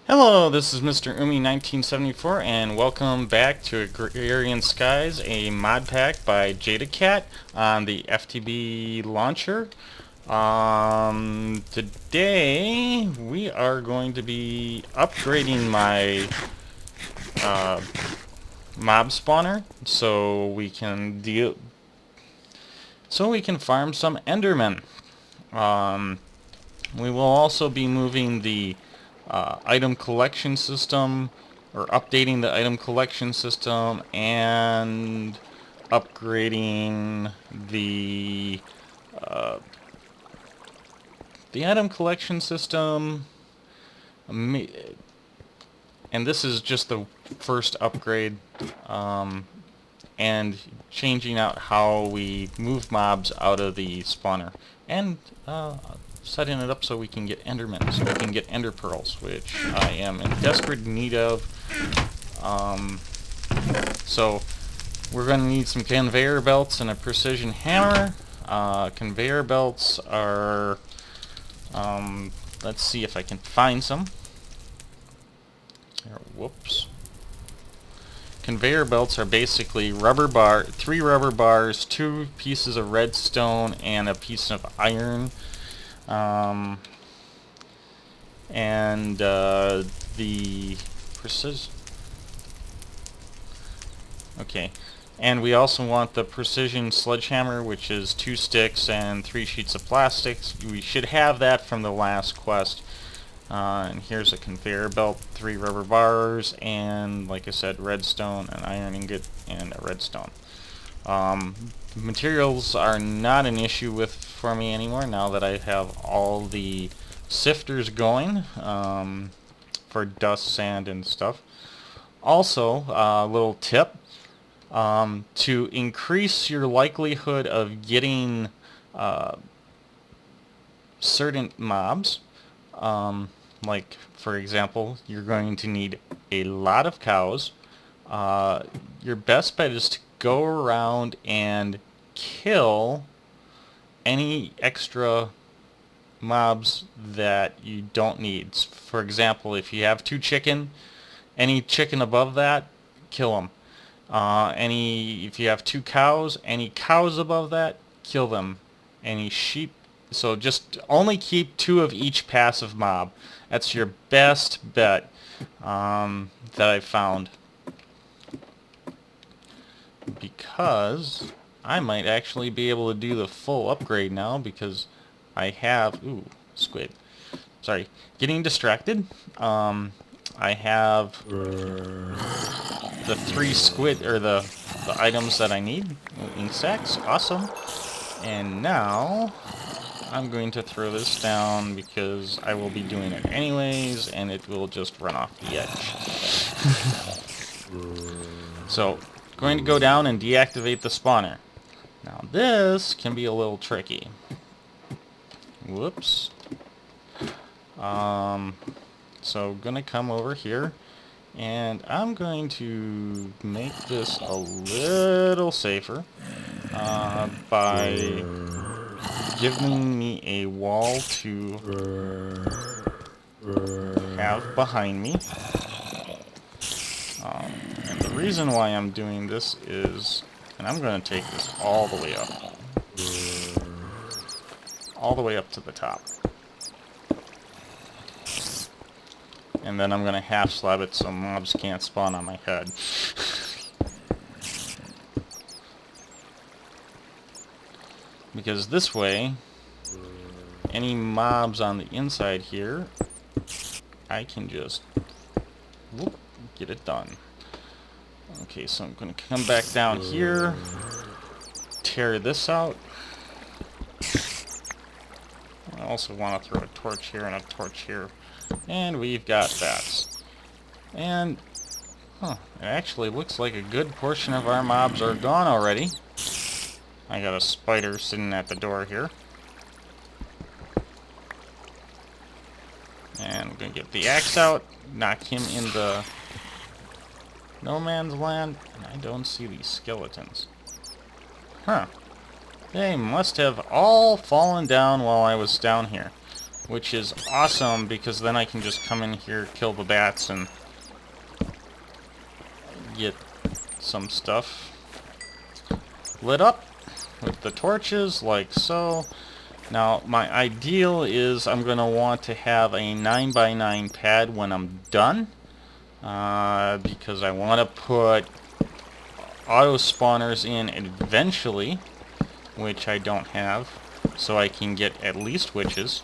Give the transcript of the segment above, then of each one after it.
Hello, this is Mr. Umi1974 and welcome back to Agrarian Skies, a mod pack by JABBA on the FTB launcher. Today we are going to be upgrading my mob spawner so we can farm some Endermen. We will also be moving the item collection system, or updating the item collection system, and upgrading the item collection system. And this is just the first upgrade, and changing out how we move mobs out of the spawner, and setting it up so we can get Endermen, so we can get Ender Pearls, which I am in desperate need of. So we're going to need some conveyor belts and a precision hammer. Conveyor belts are, let's see if I can find some. Whoops. Conveyor belts are basically three rubber bars, 2 pieces of redstone, and a piece of iron. The precision. Okay, and we also want the precision sledgehammer, which is 2 sticks and 3 sheets of plastics. We should have that from the last quest. And here's a conveyor belt, 3 rubber bars, and like I said, redstone, an iron ingot, and a redstone. Materials are not an issue for me anymore now that I have all the sifters going for dust, sand, and stuff. Also, a little tip, to increase your likelihood of getting certain mobs, like for example, you're going to need a lot of cows. Your best bet is to go around and kill any extra mobs that you don't need. For example, if you have 2 chicken, any chicken above that, kill them. If you have 2 cows, any cows above that, kill them. Any sheep, so just only keep 2 of each passive mob. That's your best bet that I've found. Because I might actually be able to do the full upgrade now, because I have... Ooh, squid. Sorry. Getting distracted. I have the 3 squid, or the items that I need. Ink sacks. Awesome. And now I'm going to throw this down because I will be doing it anyways, and it will just run off the edge. So, going to go down and deactivate the spawner. Now this can be a little tricky. Whoops. So gonna come over here, and I'm going to make this a little safer by giving me a wall to have behind me. And the reason why I'm doing this is, and I'm going to take this all the way up. All the way up to the top. And then I'm going to half slab it so mobs can't spawn on my head. Because this way, any mobs on the inside here, I can just get it done. Okay, so I'm going to come back down here, tear this out. I also want to throw a torch here and a torch here. And we've got that. And, it actually looks like a good portion of our mobs are gone already. I got a spider sitting at the door here. And I'm going to get the axe out, knock him in the no man's land. I don't see these skeletons. Huh. They must have all fallen down while I was down here. which is awesome because then I can just come in here, kill the bats, and get some stuff lit up with the torches, like so. Now, my ideal is I'm going to want to have a 9x9 pad when I'm done, because I want to put auto spawners in eventually, which I don't have, so I can get at least witches.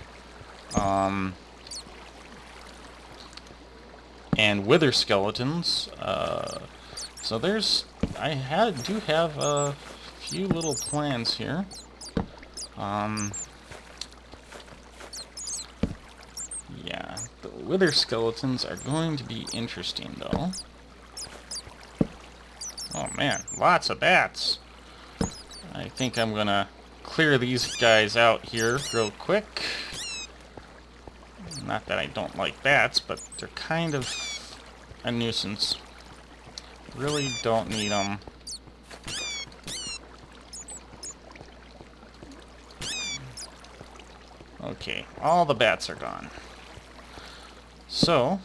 And wither skeletons. So I do have a few little plans here. Yeah, the wither skeletons are going to be interesting, though. Oh man, lots of bats. I think I'm gonna clear these guys out here real quick. Not that I don't like bats, but they're kind of a nuisance. Really don't need them. Okay, all the bats are gone. So,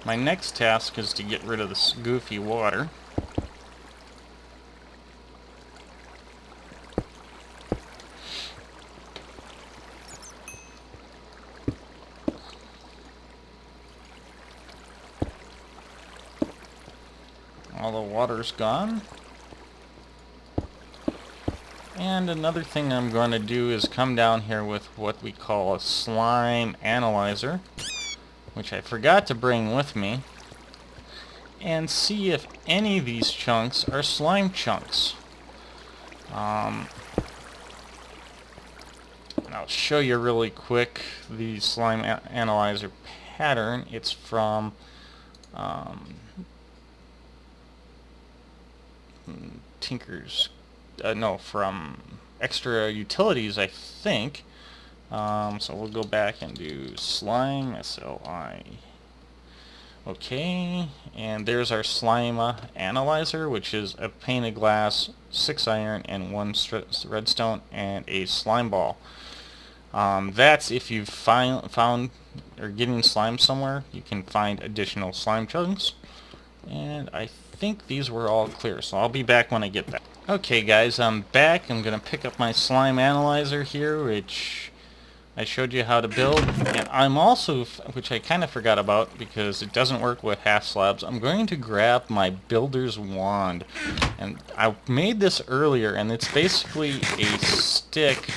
my next task is to get rid of this goofy water. All the water's gone. And another thing I'm going to do is come down here with what we call a slime analyzer, which I forgot to bring with me, and see if any of these chunks are slime chunks. And I'll show you really quick the slime analyzer pattern. It's from from Extra Utilities, I think. So we'll go back and do slime, SLI. Okay, and there's our slime analyzer, which is a pane of glass, 6 iron, and 1 redstone, and a slime ball. That's if you've found or getting slime somewhere, you can find additional slime chunks. And I think these were all clear, so I'll be back when I get that. Okay guys, I'm back. I'm going to pick up my slime analyzer here, which I showed you how to build. And I'm also, which I kind of forgot about because it doesn't work with half slabs, I'm going to grab my builder's wand. And I made this earlier, and it's basically a stick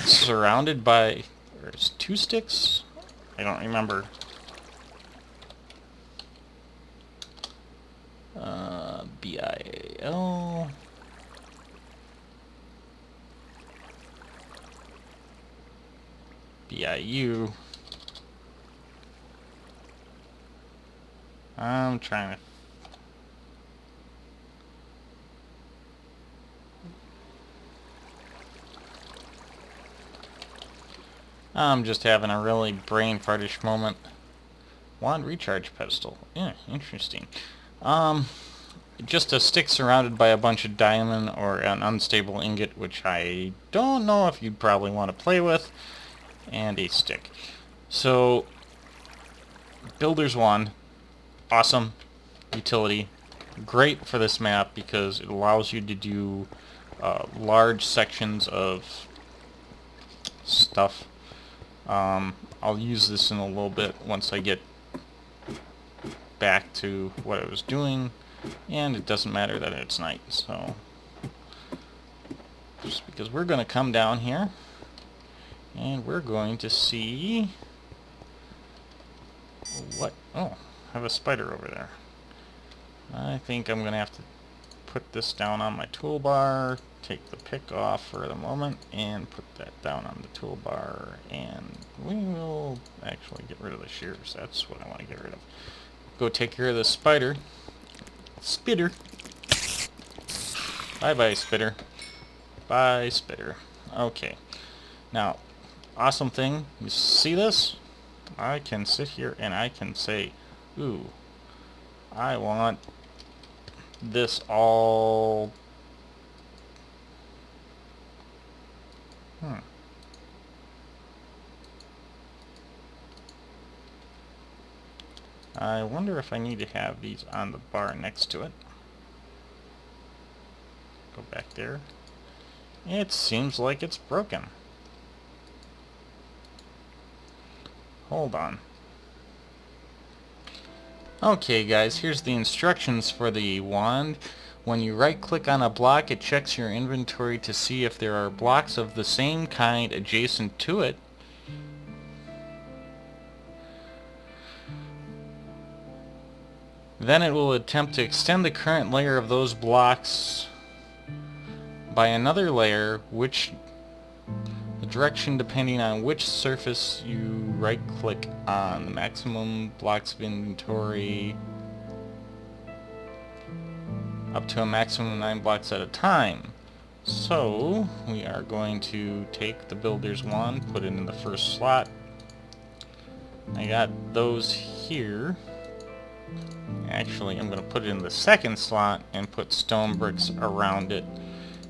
surrounded by, or it's 2 sticks? I don't remember. BIL. BIU. I'm trying to... I'm just having a really brain fartish moment. Wand recharge pedestal. Yeah, interesting. Just a stick surrounded by a bunch of diamond or an unstable ingot, which I don't know if you'd probably want to play with, and a stick. So, builder's wand, awesome utility, great for this map because it allows you to do large sections of stuff. I'll use this in a little bit once I get back to what I was doing. And it doesn't matter that it's night, so just because we're going to come down here and we're going to see what... Oh, I have a spider over there. I think I'm going to have to put this down on my toolbar, take the pick off for the moment, and put that down on the toolbar, and we will actually get rid of the shears. That's what I want to get rid of. Go take care of this spider. Spitter. Bye-bye, spitter. Bye, spitter. Okay. Now, awesome thing. You see this? I can sit here and I can say, ooh, I want this all... I wonder if I need to have these on the bar next to it. Go back there. It seems like it's broken. Hold on. Okay guys, here's the instructions for the wand. When you right click on a block, it checks your inventory to see if there are blocks of the same kind adjacent to it. Then it will attempt to extend the current layer of those blocks by another layer, which the direction depending on which surface you right click on. The maximum blocks of inventory up to a maximum of 9 blocks at a time. So we are going to take the builder's wand, put it in the first slot. I got those here. Actually, I'm going to put it in the second slot and put stone bricks around it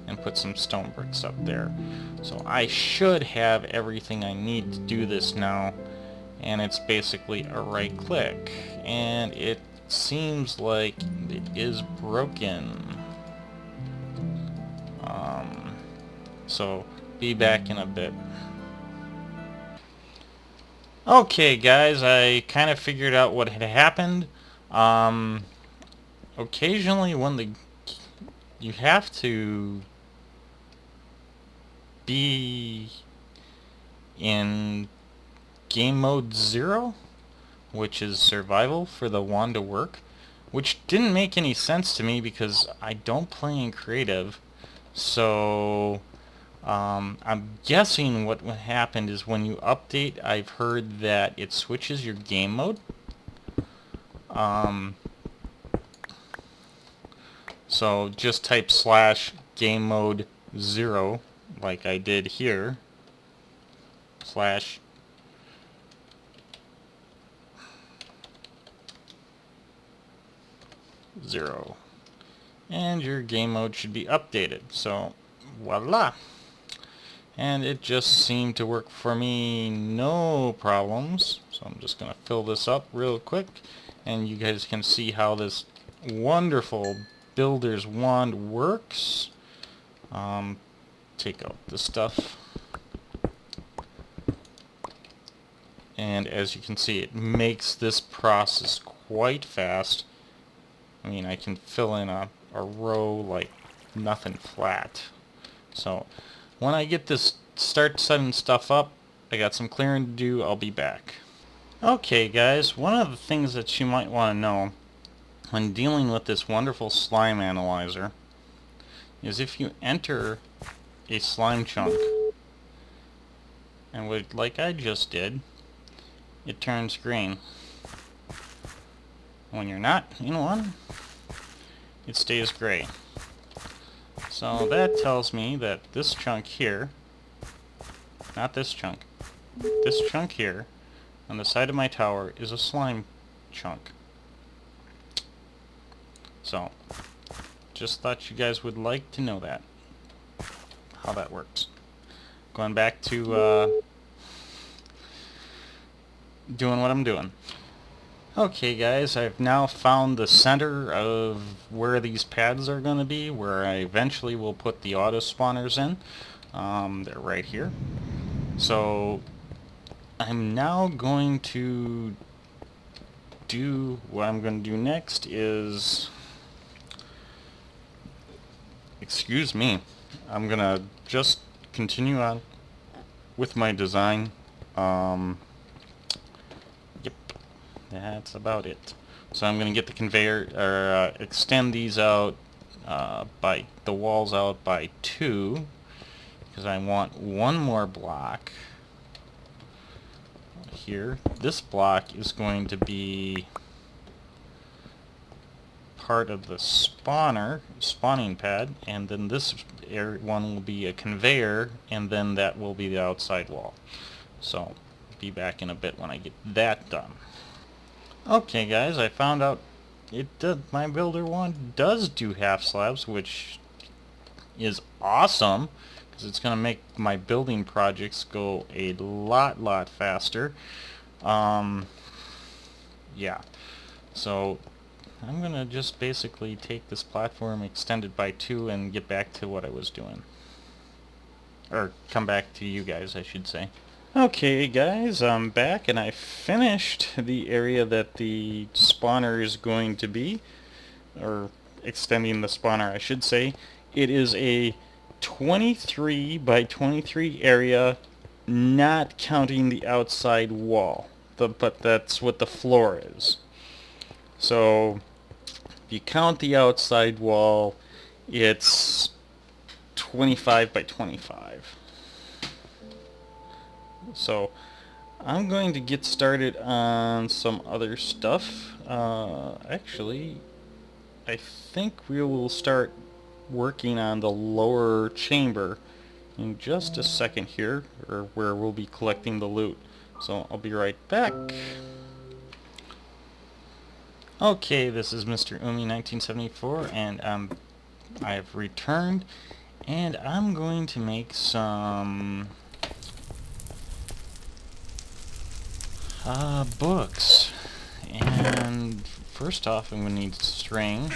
and put some stone bricks up there. So I should have everything I need to do this now, and it's basically a right click, and it seems like it is broken. So be back in a bit. Okay guys, I kind of figured out what had happened. Occasionally when you have to be in game mode 0, which is survival, for the wand to work, which didn't make any sense to me because I don't play in creative. So I'm guessing what happened is when you update, I've heard that it switches your game mode. So just type / game mode 0 like I did here, /0, and your game mode should be updated. So voila, and it just seemed to work for me, no problems. So I'm just gonna fill this up real quick, and you guys can see how this wonderful builder's wand works. Take out the stuff, and as you can see, it makes this process quite fast. I mean, I can fill in a row like nothing flat. So when I get this, start setting stuff up, I got some clearing to do. I'll be back. Okay guys, one of the things that you might want to know when dealing with this wonderful slime analyzer is if you enter a slime chunk, and like I just did, it turns green. When you're not in one, it stays gray. So that tells me that this chunk here, not this chunk, this chunk here on the side of my tower is a slime chunk. So just thought you guys would like to know that, how that works. Going back to doing what I'm doing. Okay guys, I've now found the center of where these pads are going to be, where I eventually will put the auto spawners in. They're right here. So I'm now going to do, what I'm going to do next is, excuse me, I'm going to just continue on with my design. Yep, that's about it. So I'm going to get the conveyor, or extend these out, by the walls out by 2, because I want one more block here. This block is going to be part of the spawning pad, and then this one will be a conveyor, and then that will be the outside wall. So be back in a bit when I get that done. Okay guys, I found out my builder wand does do half slabs, which is awesome because it's going to make my building projects go a lot faster. Yeah. So I'm going to just basically take this platform, extend it by 2, and get back to what I was doing. Or come back to you guys, I should say. Okay guys, I'm back and I finished the area that the spawner is going to be, or extending the spawner I should say. It is a 23 by 23 area, not counting the outside wall, but that's what the floor is. So if you count the outside wall, it's 25 by 25. So I'm going to get started on some other stuff. Actually, I think we will start working on the lower chamber in just a second here, or where we'll be collecting the loot. So I'll be right back. Okay, this is Mr. Umi 1974, and I have returned, and I'm going to make some books. And first off, I'm going to need string.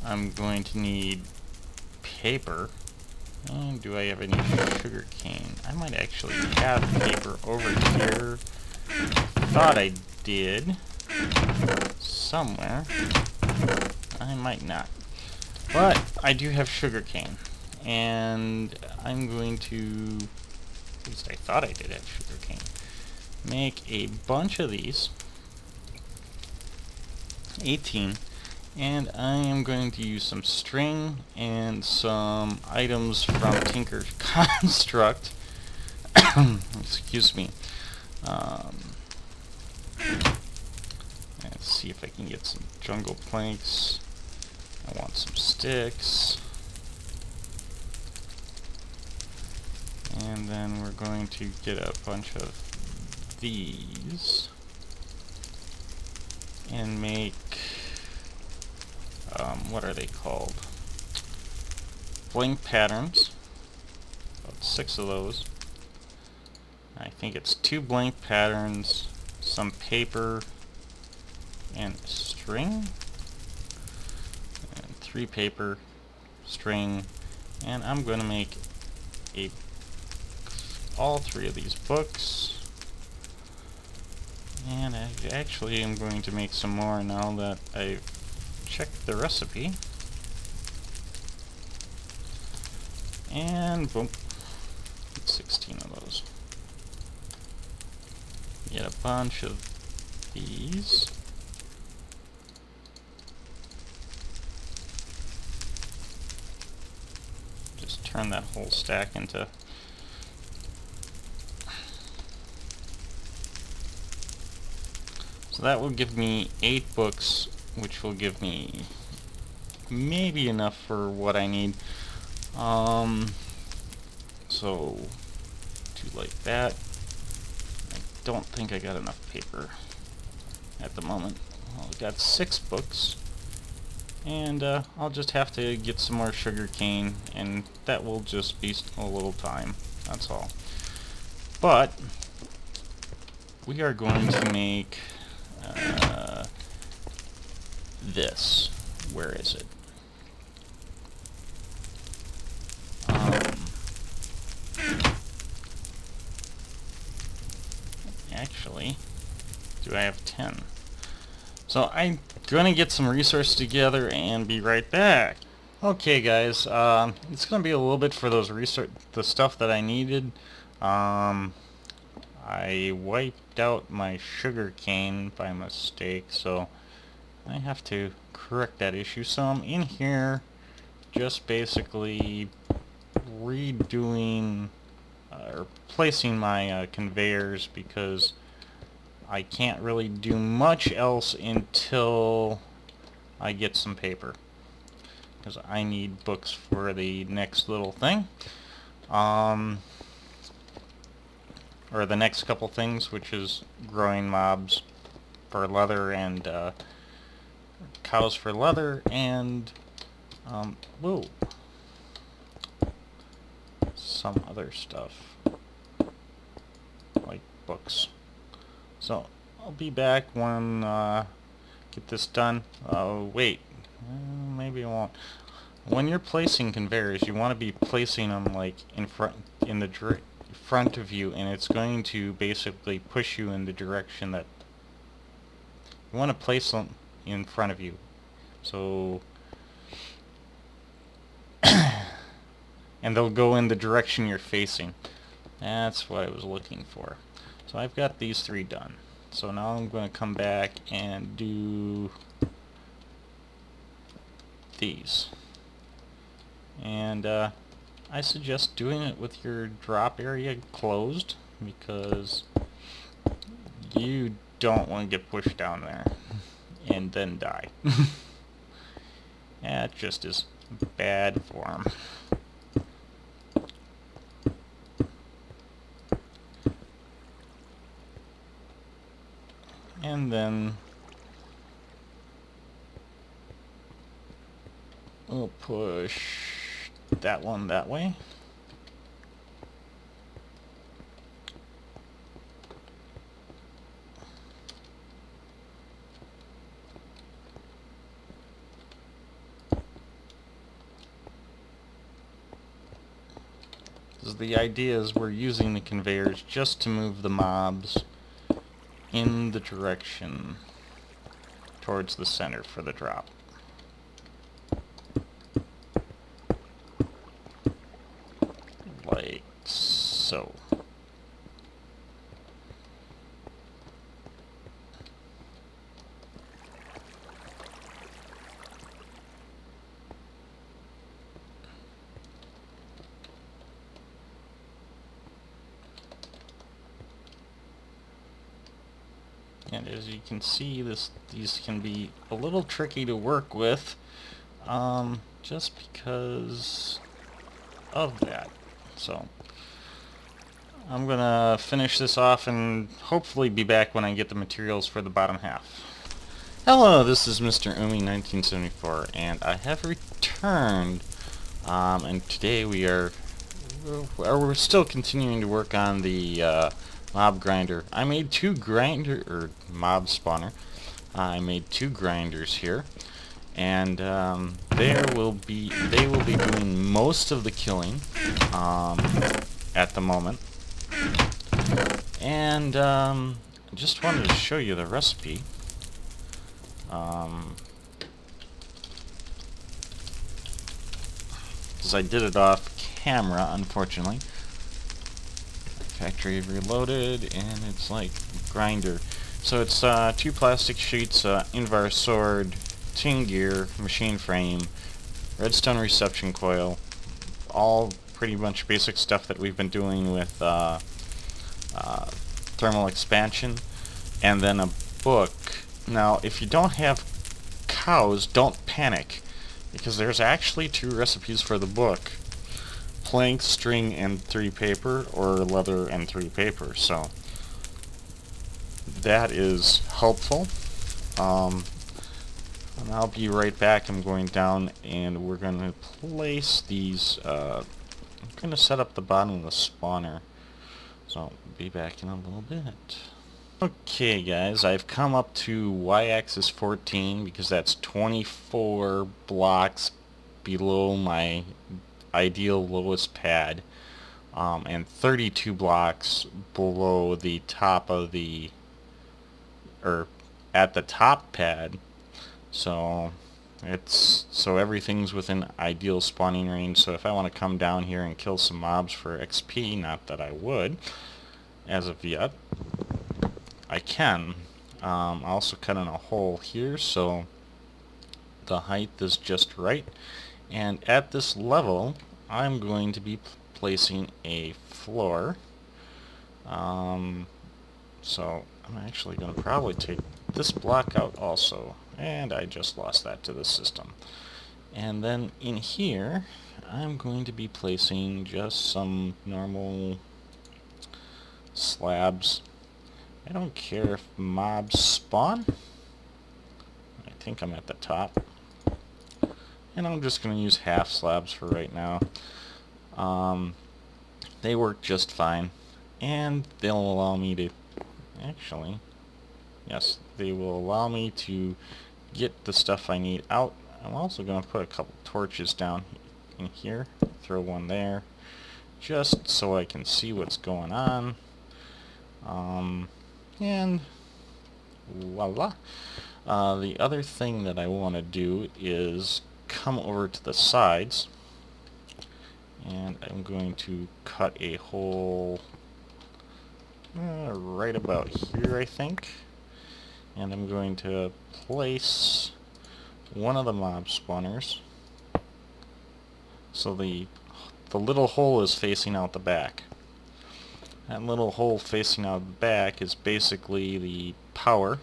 I'm going to need paper. And do I have any sugar cane? I might actually have paper over here. Thought I did. Somewhere. I might not. But I do have sugar cane. And I'm going to, at least I thought I did have sugar cane, make a bunch of these. 18. And I am going to use some string and some items from Tinker's Construct. Excuse me. Let's see if I can get some jungle planks. I want some sticks. And then we're going to get a bunch of these and make what are they called? Blank patterns. About 6 of those. I think it's 2 blank patterns, some paper, and string. And 3 paper, string, and I'm going to make all 3 of these books. And I actually am going to make some more now that I've checked the recipe. And boom, 16 of those. Get a bunch of these. Just turn that whole stack into so that will give me 8 books, which will give me maybe enough for what I need. So do like that. I don't think I got enough paper at the moment. Well, I've got 6 books, and I'll just have to get some more sugar cane, and that will just be a little time. That's all. But we are going to make this. Where is it? Actually, do I have 10? So I'm going to get some resources together and be right back. Okay guys, it's going to be a little bit for those the stuff that I needed. I wiped out my sugar cane by mistake, so I have to correct that issue. So I'm in here just basically redoing or placing my conveyors, because I can't really do much else until I get some paper, because I need books for the next little thing, or the next couple things, which is growing mobs for leather and cows for leather, and whoa, some other stuff like books. So I'll be back when get this done. Oh, wait. Maybe I won't. When you're placing conveyors, you want to be placing them like in the front of you, and it's going to basically push you in the direction that you want to place them in front of you. So, and they'll go in the direction you're facing. That's what I was looking for. So I've got these 3 done. So now I'm going to come back and do these. And I suggest doing it with your drop area closed, because you don't want to get pushed down there and then die. That just is bad form. And then we'll push that one that way. The idea is we're using the conveyors just to move the mobs in the direction towards the center for the drop. Like so. And as you can see, these can be a little tricky to work with, just because of that. So I'm gonna finish this off and hopefully be back when I get the materials for the bottom half. Hello, this is Mr. Umi1974, and I have returned. And today we're still continuing to work on the mob grinder. I made 2 mob spawner. I made 2 grinders here, and they will be doing most of the killing at the moment. And I just wanted to show you the recipe. Because I did it off camera, unfortunately. Factory Reloaded, and it's like grinder. So it's 2 plastic sheets, Invar sword, tin gear, machine frame, redstone reception coil, all pretty much basic stuff that we've been doing with thermal expansion, and then a book. Now, if you don't have cows, don't panic, because there's actually 2 recipes for the book. Plank, string, and 3 paper, or leather and 3 paper. So that is helpful. And I'll be right back. I'm going down and we're going to place these. I'm going to set up the bottom of the spawner. So I'll be back in a little bit. Okay guys, I've come up to y-axis 14 because that's 24 blocks below my ideal lowest pad, and 32 blocks below the top of the, or at the top pad. So everything's within ideal spawning range. So if I want to come down here and kill some mobs for XP, not that I would as of yet, I can. I also cut in a hole here so the height is just right. And at this level, I'm going to be placing a floor. So I'm actually going to probably take this block out also. And I just lost that to the system. And then in here, I'm going to be placing just some normal slabs. I don't care if mobs spawn. I think I'm at the top. And I'm just going to use half slabs for right now. They work just fine. And they'll allow me to... Actually, Yes, they will allow me to get the stuff I need out. I'm also going to put a couple torches down in here, throw one there, just so I can see what's going on. And voila. The other thing that I want to do is come over to the sides, and I'm going to cut a hole right about here, I think. And I'm going to place one of the mob spawners so the little hole is facing out the back. That little hole facing out the back is basically the power,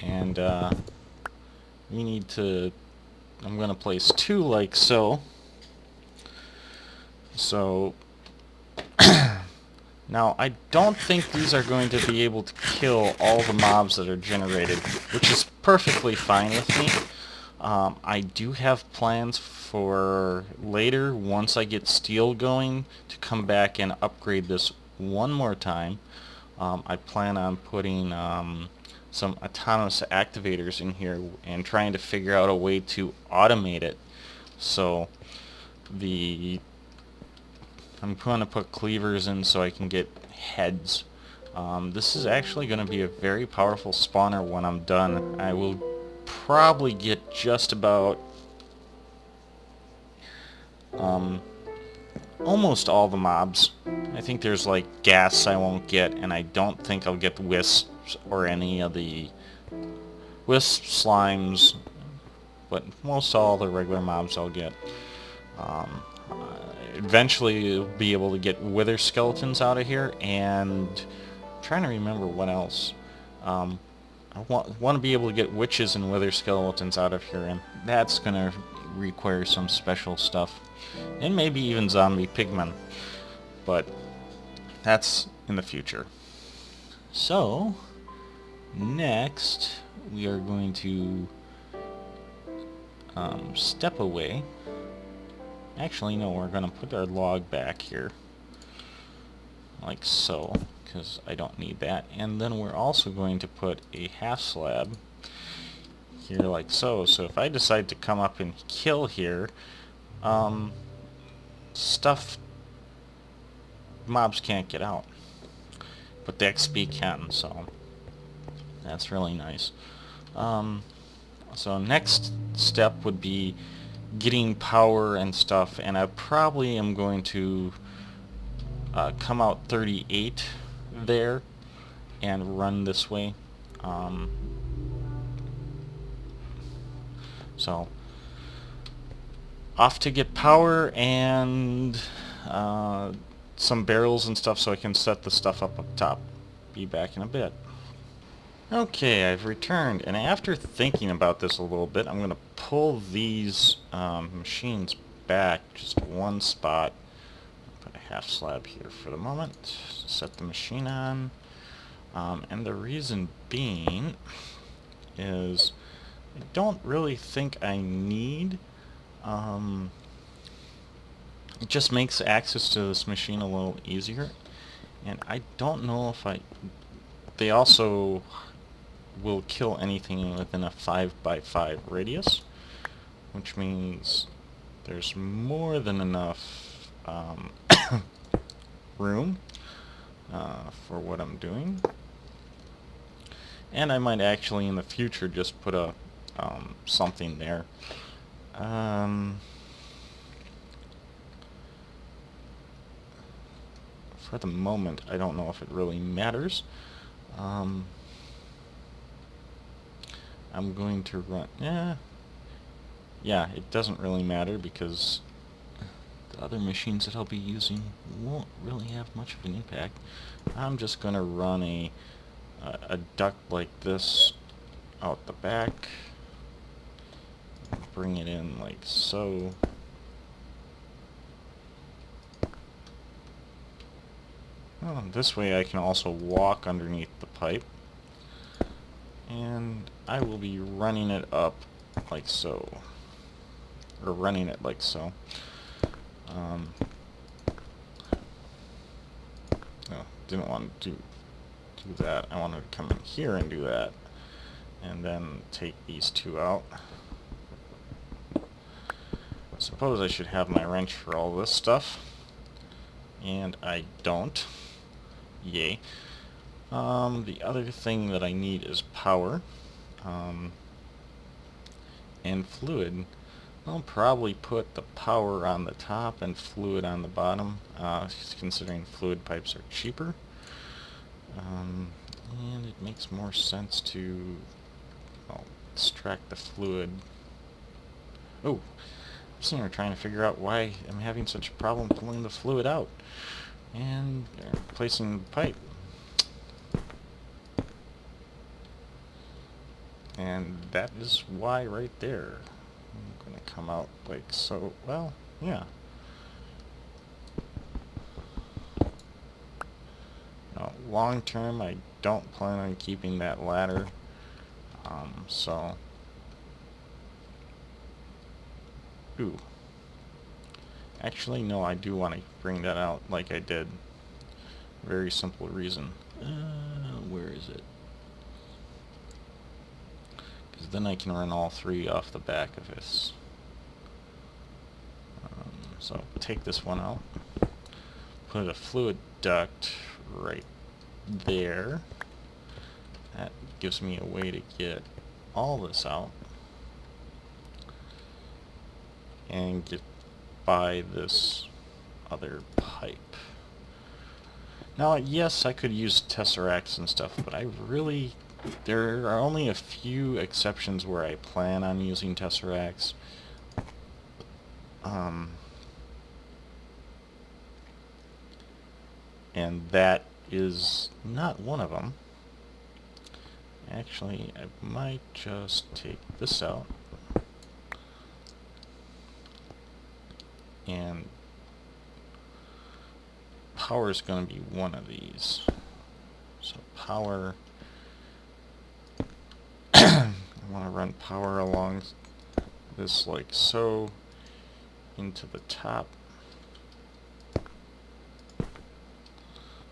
and we need to, I'm going to place two like so. So now I don't think these are going to be able to kill all the mobs that are generated, which is perfectly fine with me. I do have plans for later, once I get steel going, to come back and upgrade this one more time. I plan on putting some autonomous activators in here and trying to figure out a way to automate it. So I'm going to put cleavers in so I can get heads. This is actually going to be a very powerful spawner when I'm done. I will probably get just about almost all the mobs. I think there's like gas I won't get, and I don't think I'll get wisps or any of the wisp slimes, but most all the regular mobs I'll get. Eventually you'll be able to get wither skeletons out of here, and I'm trying to remember what else. I want to be able to get witches and wither skeletons out of here, and that's going to require some special stuff. And maybe even zombie pigmen. But that's in the future. So, next we are going to step away. Actually, no, we're going to put our log back here. Like so, because I don't need that. And then we're also going to put a half slab here like so. So if I decide to come up and kill here, mobs can't get out. But the XP can, so that's really nice. So next step would be getting power and stuff, and I probably am going to come out 38 there and run this way. So off to get power and some barrels and stuff so I can set the stuff up top. Be back in a bit. Okay, I've returned, and after thinking about this a little bit, I'm going to pull these machines back just one spot. Put a half slab here for the moment. Set the machine on. And the reason being is I don't really think I need... it just makes access to this machine a little easier. And I don't know if they also will kill anything within a 5x5 radius, which means there's more than enough room for what I'm doing. And I might actually in the future just put a something there. For the moment, I don't know if it really matters. I'm going to run... Yeah, it doesn't really matter because the other machines that I'll be using won't really have much of an impact. I'm just going to run a duct like this out the back. Bring it in like so. Oh, this way I can also walk underneath the pipe. And I will be running it up like so. Or running it like so. Oh, didn't want to do do that. I want to come in here and do that. And then take these two out. I suppose I should have my wrench for all this stuff. And I don't. Yay. The other thing that I need is power. And fluid. I'll probably put the power on the top and fluid on the bottom, considering fluid pipes are cheaper. And it makes more sense to extract the fluid. Oh, I'm sitting here trying to figure out why I'm having such a problem pulling the fluid out and replacing the pipe. And that is why right there. I'm going to come out like so. Well, yeah. Now, long term, I don't plan on keeping that ladder. So, ooh. Actually, no, I do want to bring that out like I did. Very simple reason. Where is it? Because then I can run all three off the back of this. So take this one out. Put a fluid duct right there. That gives me a way to get all this out and get by this other pipe. Now, yes, I could use tesseracts and stuff, but there are only a few exceptions where I plan on using tesseracts. And that is not one of them. Actually, I might just take this out and power is going to be one of these. So power, I want to run power along this like so into the top.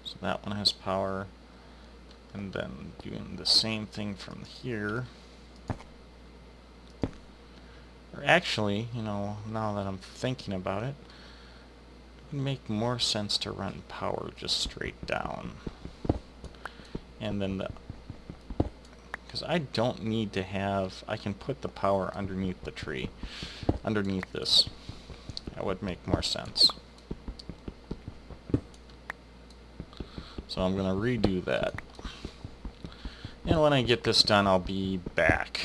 So that one has power. And then doing the same thing from here. Or actually, now that I'm thinking about it, it would make more sense to run power just straight down. And then because I don't need to have, I can put the power underneath the tree, underneath this. That would make more sense. So I'm going to redo that. And when I get this done, I'll be back.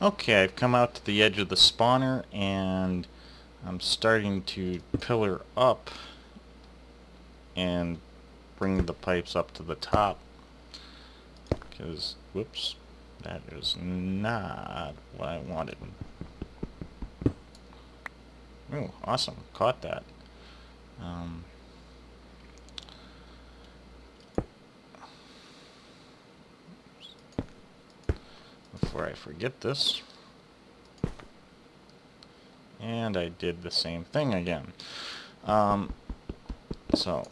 Okay, I've come out to the edge of the spawner, and I'm starting to pillar up and bring the pipes up to the top. Because, whoops, that is not what I wanted. Oh, awesome, caught that. Before I forget this. And I did the same thing again. So,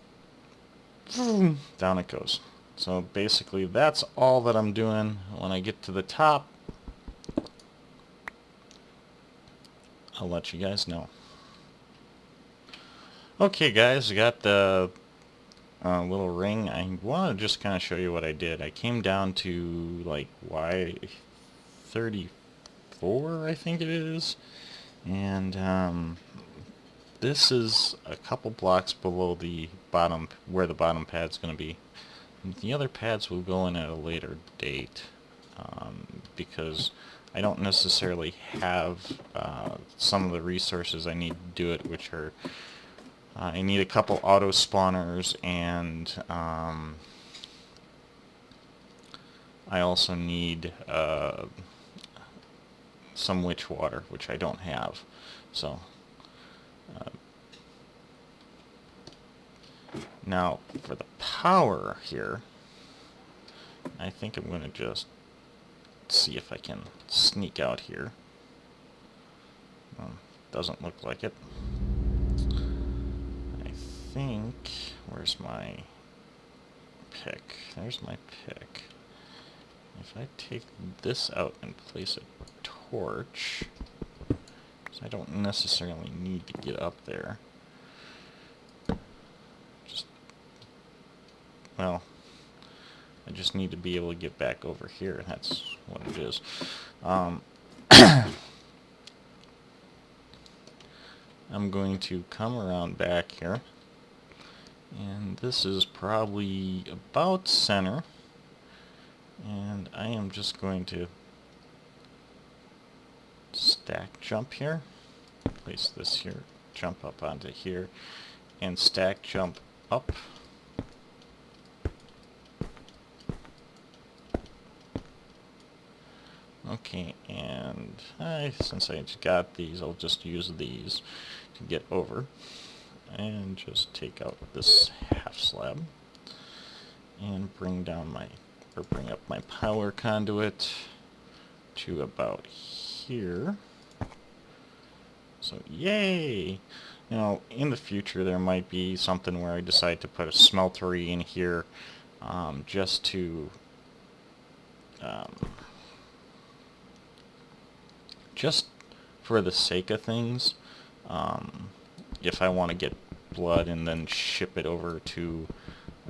down it goes. So basically that's all that I'm doing. When I get to the top, I'll let you guys know. Okay guys, I got the little ring. I want to just kind of show you what I did. I came down to like Y34, I think it is, and this is a couple blocks below the bottom, where the bottom pad's going to be. The other pads will go in at a later date, because I don't necessarily have some of the resources I need to do it, which are I need a couple auto spawners, and I also need some witch water, which I don't have. So now for the power here, I think I'm going to just see if I can sneak out here. Doesn't look like it. I think, where's my pick. There's my pick. If I take this out and place a torch, so I don't necessarily need to get up there. Well, I just need to be able to get back over here. That's what it is. I'm going to come around back here, and this is probably about center, and I am just going to stack jump here, place this here, jump up onto here, and stack jump up. Okay, and since I got these, I'll just use these to get over, and just take out this half slab, and bring down bring up my power conduit to about here. So yay! You know, in the future there might be something where I decide to put a smeltery in here, just to just for the sake of things, if I want to get blood and then ship it over to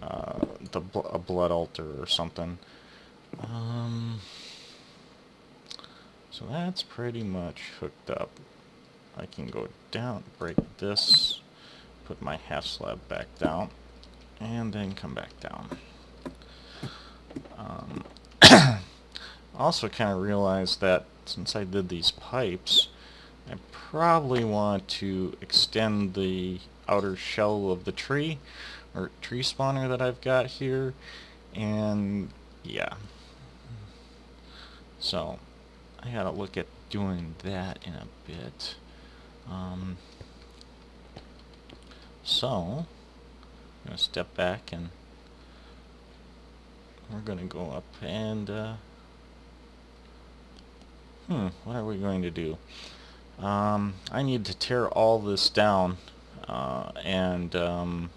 a blood altar or something. So that's pretty much hooked up. I can go down, break this, put my half slab back down, and then come back down. Also kind of realized that since I did these pipes, I probably want to extend the outer shell of the tree, or tree spawner that I've got here, and yeah. So I gotta look at doing that in a bit. So I'm gonna step back, and we're gonna go up and what are we going to do? I need to tear all this down and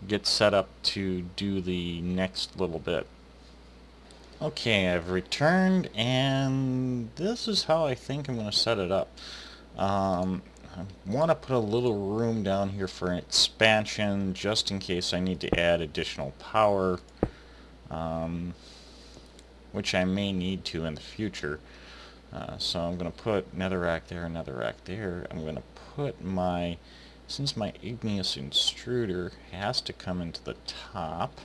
get set up to do the next little bit. Okay, I've returned, and this is how I think I'm going to set it up. I want to put a little room down here for an expansion, just in case I need to add additional power, which I may need to in the future. So I'm going to put netherrack there, netherrack there. I'm going to put since my igneous extruder has to come into the top,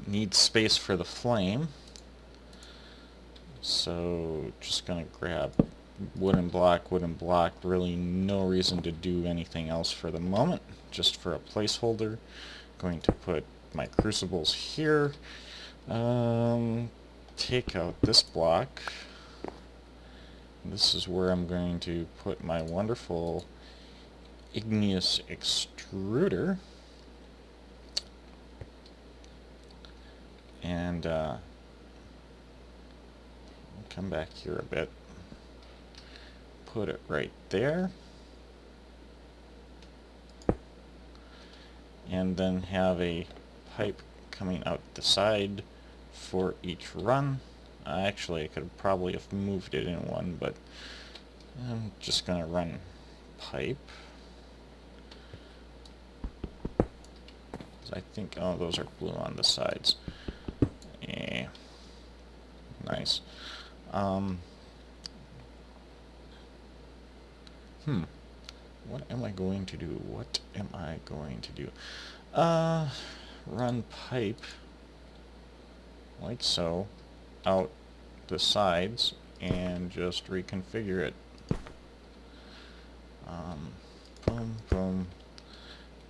needs space for the flame, so just going to grab wooden block, really no reason to do anything else for the moment, just for a placeholder. Going to put my crucibles here, take out this block. This is where I'm going to put my wonderful igneous extruder, and come back here a bit, put it right there, and then have a pipe coming out the side for each run. Actually, I could probably have moved it in one, but I'm just going to run pipe. I think, oh, those are blue on the sides. Yeah, nice. What am I going to do? Run pipe like so out the sides and just reconfigure it. Boom, boom,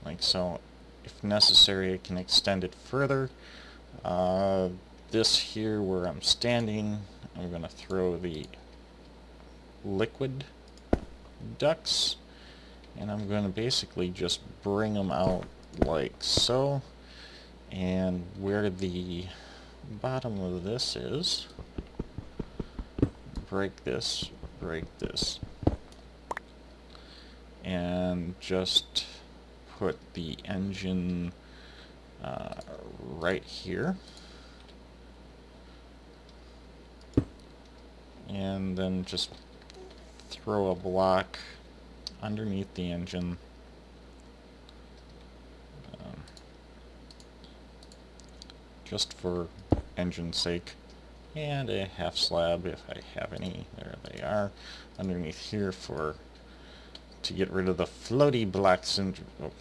like so. If necessary, I can extend it further. This here where I'm standing, I'm going to throw the liquid ducts, and I'm going to basically just bring them out like so, and where the bottom of this is, break this, and just put the engine right here. And then just throw a block underneath the engine. Just for engine's sake. And a half slab if I have any. There they are. Underneath here to get rid of the floaty block syndrome. Oh,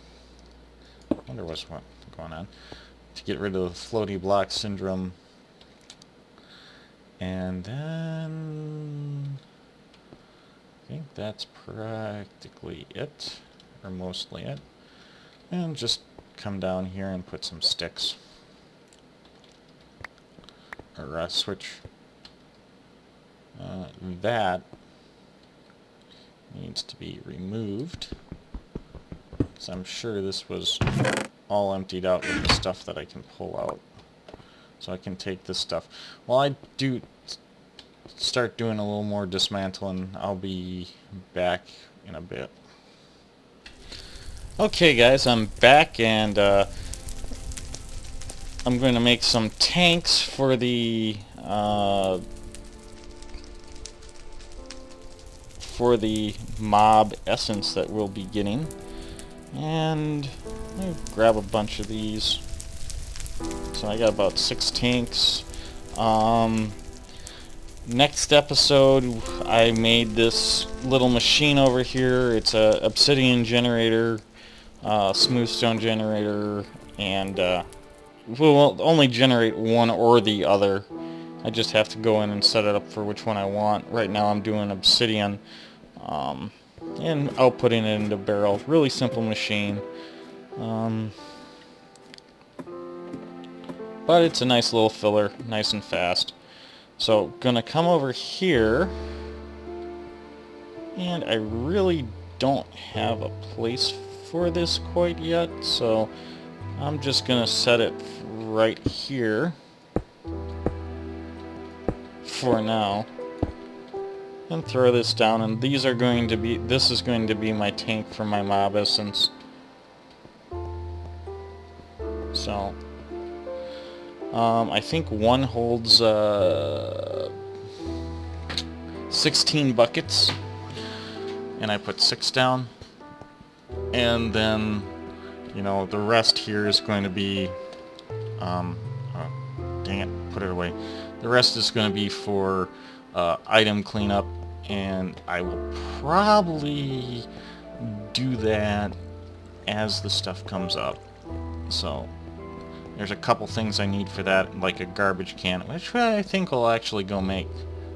I wonder what's going on. To get rid of the floaty block syndrome. And then I think that's practically it, or mostly it. And just come down here and put some sticks. Or switch. That needs to be removed. So I'm sure this was all emptied out with the stuff that I can pull out. So I can take this stuff. While I do start doing a little more dismantling, I'll be back in a bit. Okay guys, I'm back, and I'm going to make some tanks for the mob essence that we'll be getting. And I'll grab a bunch of these. So I got about 6 tanks. Next episode, I made this little machine over here. It's a obsidian generator, smooth stone generator, and we'll only generate one or the other. I just have to go in and set it up for which one I want. Right now I'm doing obsidian, and outputting it into a barrel. Really simple machine. But it's a nice little filler, nice and fast. So, gonna come over here, and I really don't have a place for this quite yet, so I'm just gonna set it right here for now, and throw this down. And these are going to be, this is going to be my tank for my mob essence. So I think one holds 16 buckets, and I put 6 down, and then, you know, the rest here is going to be, oh, dang it, put it away. The rest is going to be for item cleanup, and I will probably do that as the stuff comes up. So there's a couple things I need for that, like a garbage can, which I think I'll actually go make.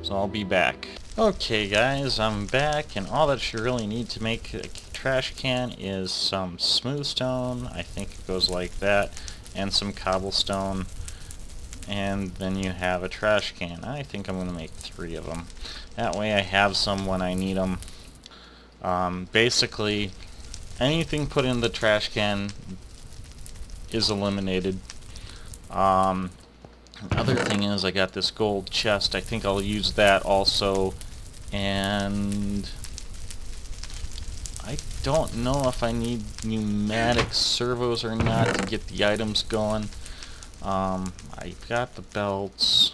So I'll be back. Okay guys, I'm back, and all that you really need to make a trash can is some smooth stone, I think it goes like that, and some cobblestone, and then you have a trash can. I think I'm going to make 3 of them. That way I have some when I need them. Basically, anything put in the trash can is eliminated. Other thing is, I got this gold chest. I think I'll use that also, and I don't know if I need pneumatic servos or not to get the items going. I've got the belts,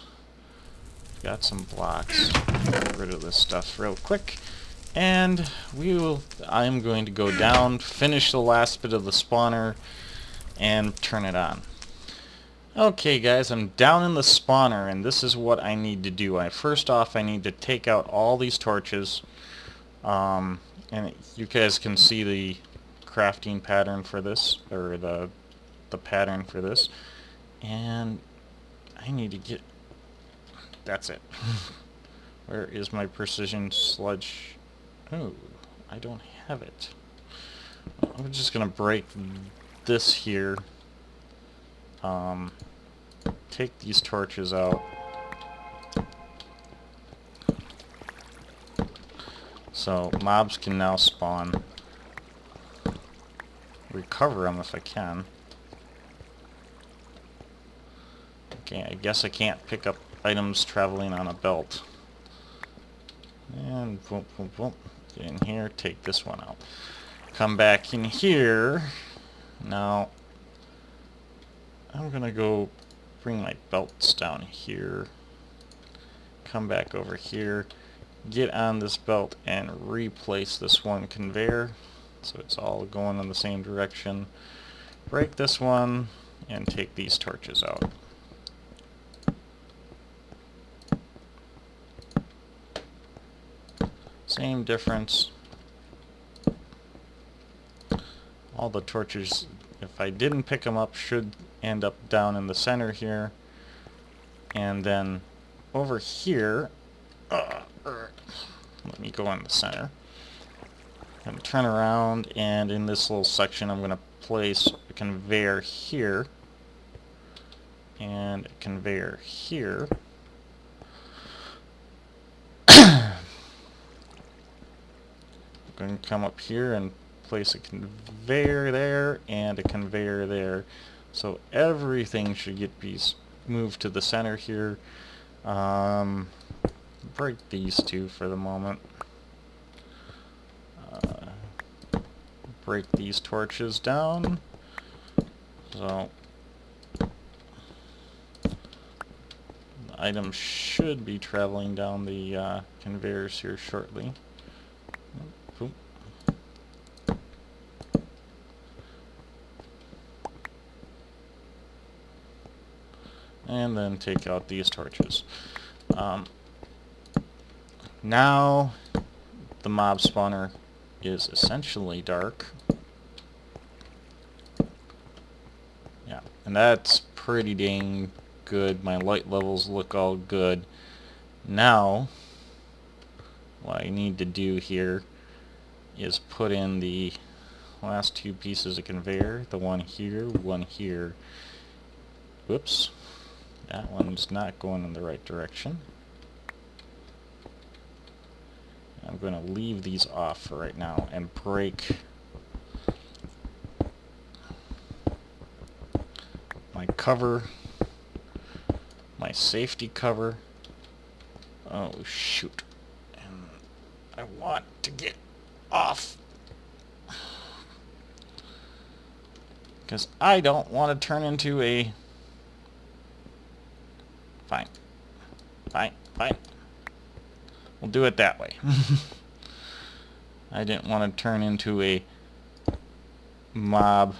I've got some blocks. Get rid of this stuff real quick, and I'm going to go down, finish the last bit of the spawner, and turn it on. Okay guys, I'm down in the spawner, and this is what I need to do. First off, I need to take out all these torches, and you guys can see the crafting pattern for this, or the pattern for this, and I need to get, that's it. Where is my precision sludge? Oh, I don't have it. I'm just gonna break this here. Take these torches out. So mobs can now spawn. Recover them if I can. Okay, I guess I can't pick up items traveling on a belt. And boom, boom, boom. Get in here, take this one out. Come back in here, Now, I'm gonna go bring my belts down here, come back over here, get on this belt and replace this one conveyor so it's all going in the same direction. Break this one and take these torches out. Same difference. All the torches, if I didn't pick them up, should end up down in the center here. And then over here, let me go in the center. I'm going to turn around, and in this little section I'm going to place a conveyor here and a conveyor here. I'm going to come up here and place a conveyor there and a conveyor there. So everything should get moved to the center here. Break these two for the moment. Break these torches down. So the items should be traveling down the conveyors here shortly. Boom. And then take out these torches. Now the mob spawner is essentially dark. Yeah, and that's pretty dang good. My light levels look all good. Now what I need to do here is put in the last two pieces of conveyor, the one here, one here. Whoops, that one's not going in the right direction. I'm going to leave these off for right now and break my cover, my safety cover. Oh shoot, and I want to get off because I don't want to turn into a fine. We'll do it that way. I didn't want to turn into a mob,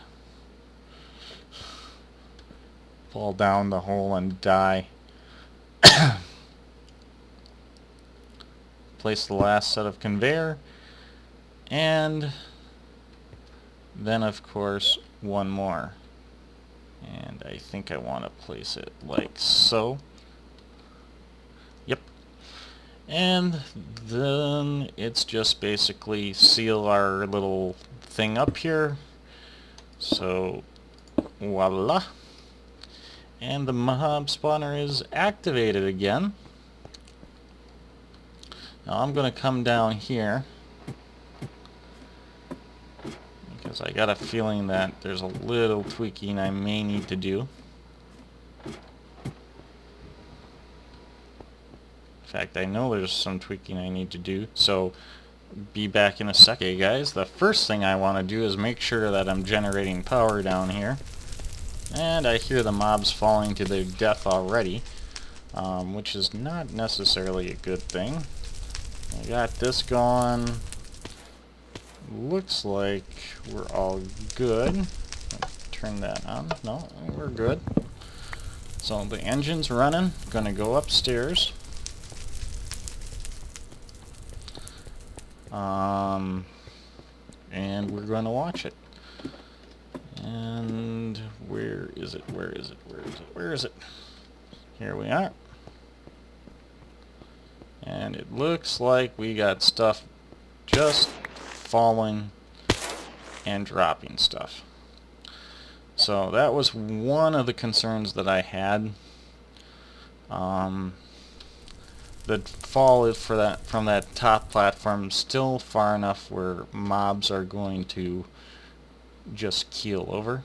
fall down the hole and die. Place the last set of conveyor, and then of course one more. And I think I want to place it like so. Yep. And then it's just basically seal our little thing up here. So voila. And the mob spawner is activated again. Now I'm going to come down here because I got a feeling that there's a little tweaking I may need to do. In fact, I know there's some tweaking I need to do, so be back in a second. Okay, guys, the first thing I want to do is make sure that I'm generating power down here. And I hear the mobs falling to their death already, which is not necessarily a good thing. I got this going. Looks like we're all good. Turn that on. No, we're good. So the engine's running. Gonna go upstairs. And we're going to watch it. And where is it? Where is it? Where is it? Where is it? Here we are. And it looks like we got stuff just falling and dropping stuff. So that was one of the concerns that I had. The fall is from that top platform still far enough where mobs are going to just keel over.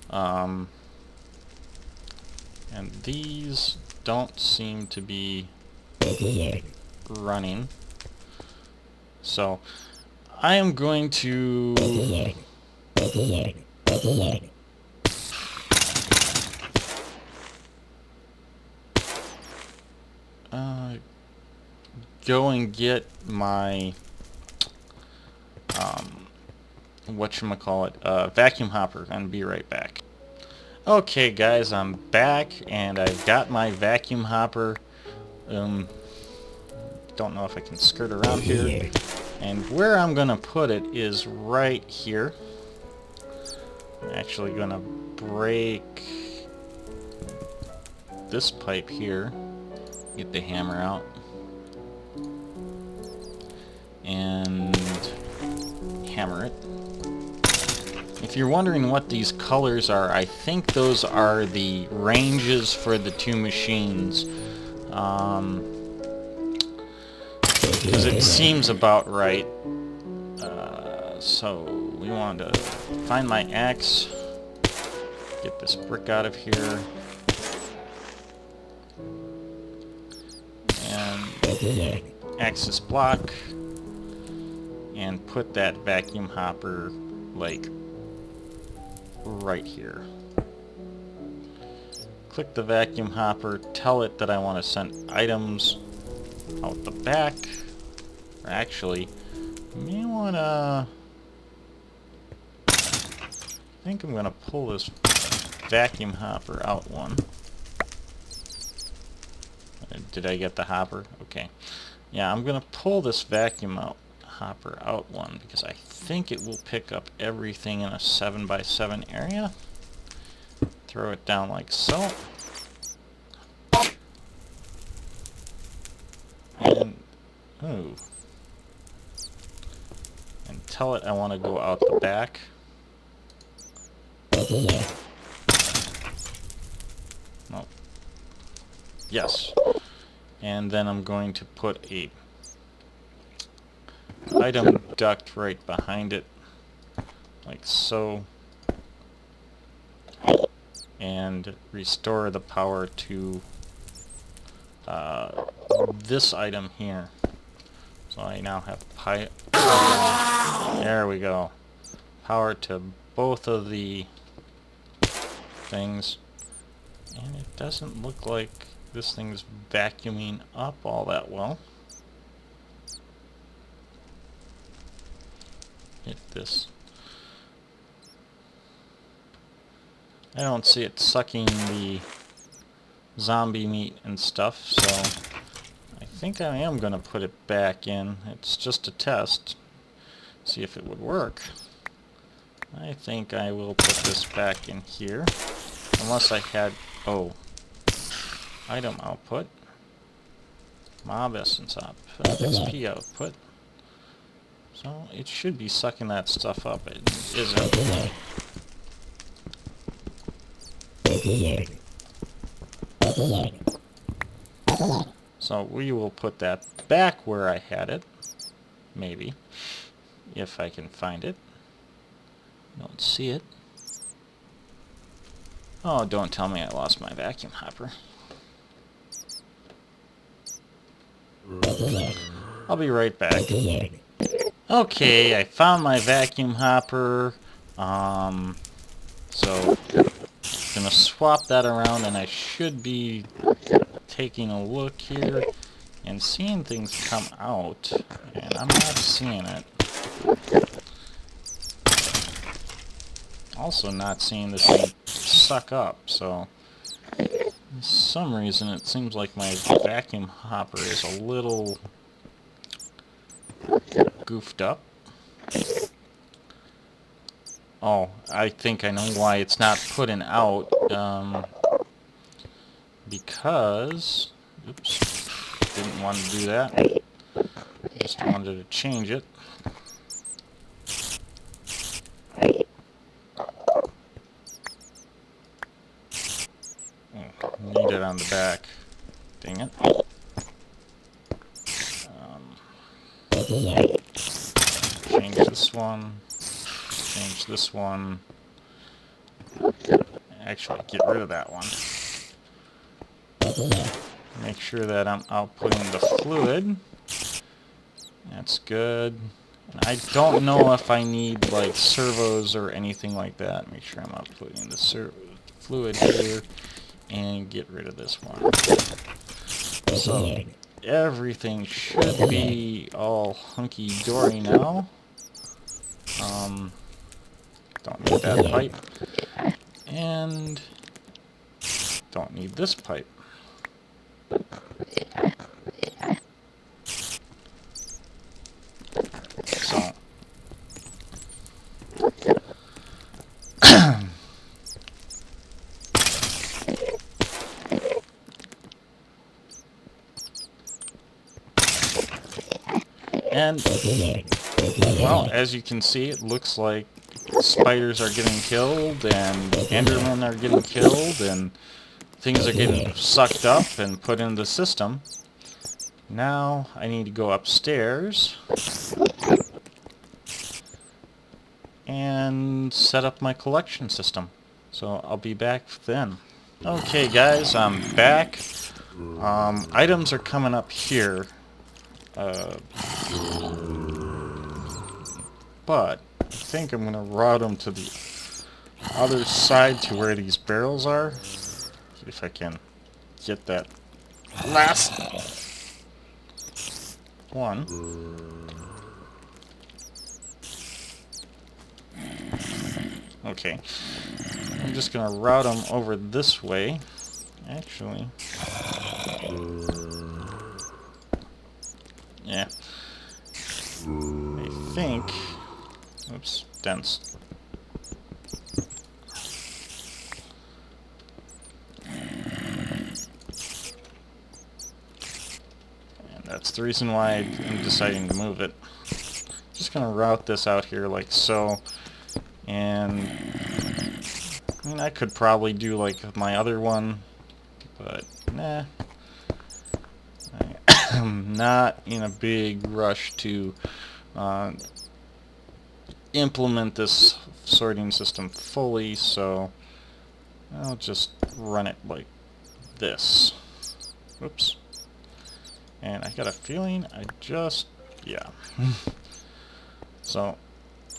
And these don't seem to be running. So I am going to go and get my whatchamacallit, vacuum hopper and be right back. Okay guys, I'm back and I've got my vacuum hopper. Don't know if I can skirt around here. And where I'm gonna put it is right here. I'm actually gonna break this pipe here. Get the hammer out. And hammer it. If you're wondering what these colors are, I think those are the ranges for the two machines. Because it seems about right. So we want to find my axe, get this brick out of here, and axis block, and put that vacuum hopper like right here. Click the vacuum hopper, tell it that I want to send items out the back. Or actually, you may want to... I think I'm going to pull this vacuum hopper out one. Did I get the hopper? Okay. Yeah, I'm going to pull this vacuum hopper out one because I think it will pick up everything in a 7x7 area. Throw it down like so. And, ooh. And tell it I want to go out the back. No. Yes. And then I'm going to put a item duct right behind it, like so, and restore the power to this item here. So I now have there we go. Power to both of the things. And it doesn't look like this thing's vacuuming up all that well. Hit this. I don't see it sucking the zombie meat and stuff, so I think I am going to put it back in. It's just a test. See if it would work. I think I will put this back in here. Unless I had... oh. Item output. Mob essence output. XP output. So it should be sucking that stuff up. It isn't. So we will put that back where I had it. Maybe. If I can find it. Don't see it. Oh, don't tell me I lost my vacuum hopper. I'll be right back. Okay, I found my vacuum hopper. So gonna swap that around, and I should be taking a look here and seeing things come out, and I'm not seeing it. Also not seeing this thing suck up, so for some reason it seems like my vacuum hopper is a little goofed up. Oh, I think I know why it's not putting out. Because... oops. Didn't want to do that. Just wanted to change it. Need it on the back. Dang it. Change this one. Change this one. Actually, get rid of that one. Make sure that I'm outputting the fluid. That's good. I don't know if I need like servos or anything like that. Make sure I'm not putting the fluid here and get rid of this one. So everything should be all hunky-dory now. Don't need that pipe. And don't need this pipe. So and well, as you can see, it looks like spiders are getting killed and endermen are getting killed and things are getting sucked up and put in the system. Now I need to go upstairs and set up my collection system. So I'll be back then. Okay guys, I'm back. Items are coming up here. But I think I'm going to route them to the other side to where these barrels are. See if I can get that last one. Okay. I'm just going to route them over this way. Actually. Yeah. I think... Oops, dense. And that's the reason why I'm deciding to move it. Just gonna route this out here like so. And I mean, I could probably do like my other one, but nah. I'm not in a big rush to implement this sorting system fully, so I'll just run it like this. Whoops. And I got a feeling yeah. So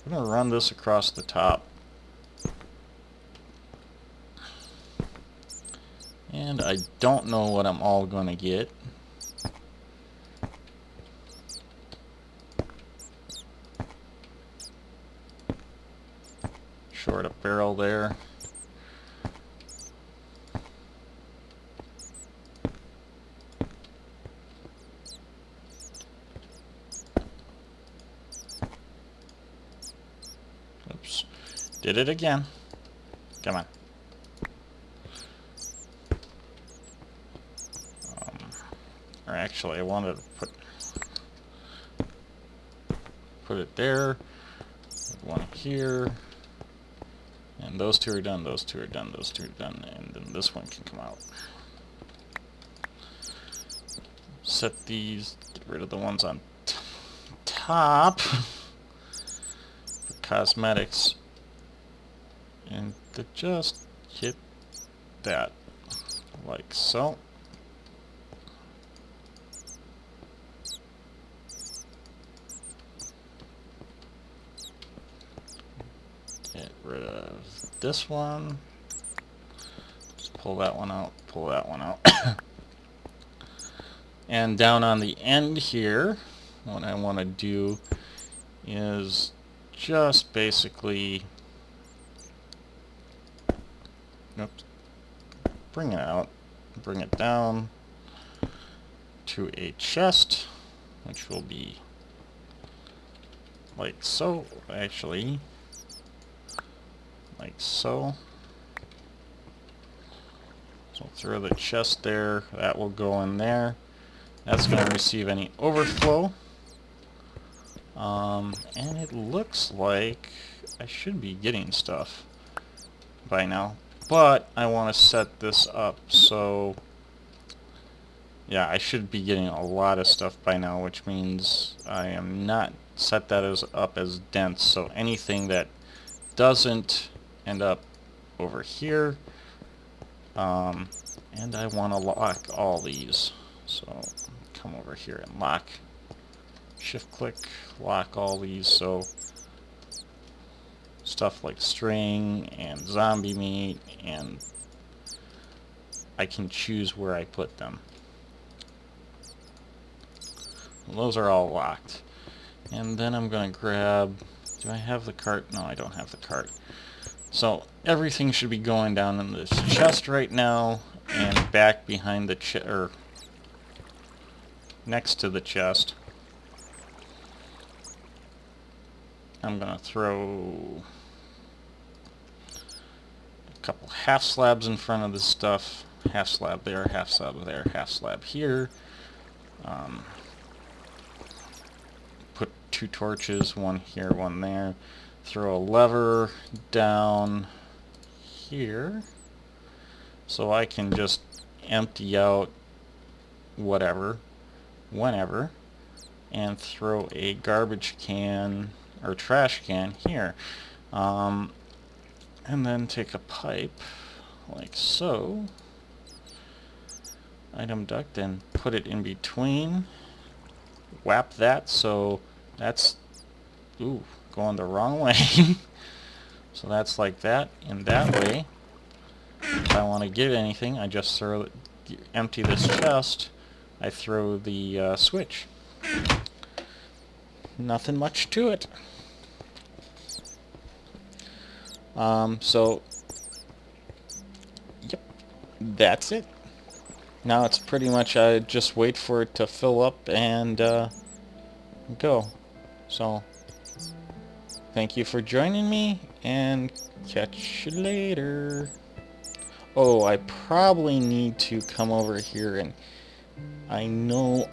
I'm going to run this across the top. And I don't know what I'm all going to get. Short a barrel there. Oops. Did it again. Come on. Or actually, I wanted to put it there. One here. And those two are done, those two are done, those two are done, and then this one can come out. Set these, get rid of the ones on top for cosmetics, and to just hit that, like so. Get rid of this one. Just pull that one out, pull that one out. And down on the end here, what I want to do is just basically bring it out, bring it down to a chest, which will be like so, actually. Like so. So throw the chest there, that will go in there. That's going to receive any overflow. And it looks like I should be getting stuff by now. But I want to set this up so... Yeah, I should be getting a lot of stuff by now, which means I am not set that up as dense. So anything that doesn't end up over here, and I want to lock all these, so come over here and lock shift click, lock all these, so stuff like string and zombie meat, and I can choose where I put them. Well, those are all locked. And then I'm going to grab, do I have the cart? No, I don't have the cart. So everything should be going down in this chest right now, and back behind the chest, or next to the chest. I'm going to throw a couple half slabs in front of this stuff. Half slab there, half slab there, half slab here. Put 2 torches, one here, one there. Throw a lever down here so I can just empty out whatever, whenever, and throw a garbage can or trash can here. And then take a pipe like so, item duct, and put it in between. Whap that so that's going the wrong way. So that's like that, and that way if I want to get anything, I just empty this chest, I throw the switch. Nothing much to it. So yep, that's it. Now it's pretty much I just wait for it to fill up and go. So thank you for joining me, and catch you later. Oh, I probably need to come over here, and I know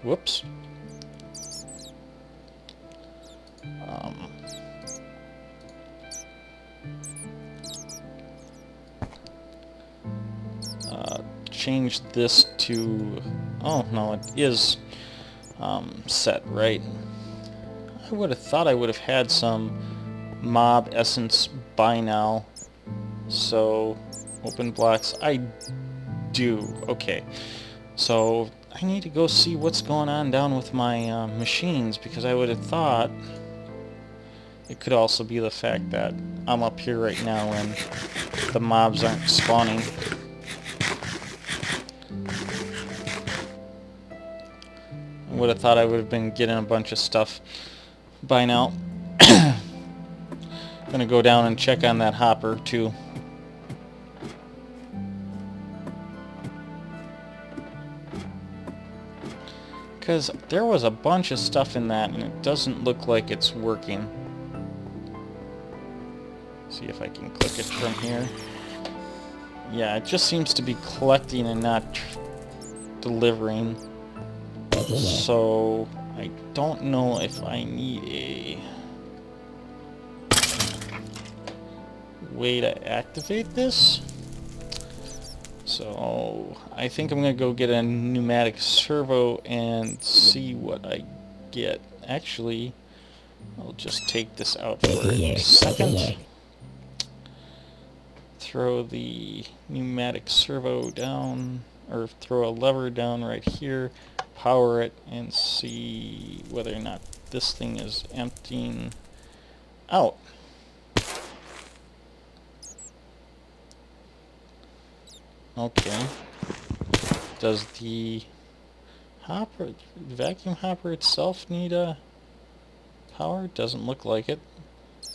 whoops. Change this to, oh no, it is set, right? I would have thought I would have had some mob essence by now. So, open blocks, I do. Okay, so I need to go see what's going on down with my machines, because I would have thought it could also be the fact that I'm up here right now and the mobs aren't spawning. I would have thought I would have been getting a bunch of stuff by now. Gonna go down and check on that hopper too. Because there was a bunch of stuff in that and it doesn't look like it's working. See if I can click it from here. Yeah, it just seems to be collecting and not delivering. So I don't know if I need a way to activate this. So I think I'm going to go get a pneumatic servo and see what I get. Actually, I'll just take this out for a second. Throw the pneumatic servo down, or throw a lever down right here, power it, and see whether or not this thing is emptying out. Okay. Does the vacuum hopper itself need a power? Doesn't look like it.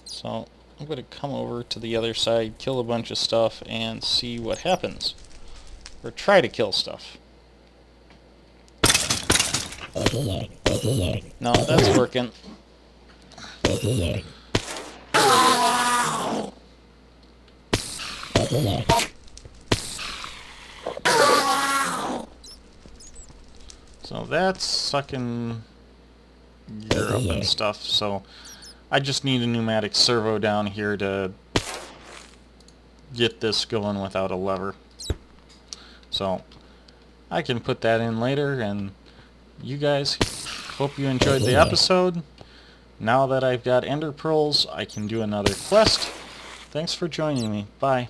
So I'm going to come over to the other side, kill a bunch of stuff, and see what happens. Or try to kill stuff. No, that's working. So that's sucking gear up and stuff, so I just need a pneumatic servo down here to get this going without a lever. So I can put that in later, and you guys, hope you enjoyed the episode. Now that I've got ender pearls, I can do another quest. Thanks for joining me. Bye.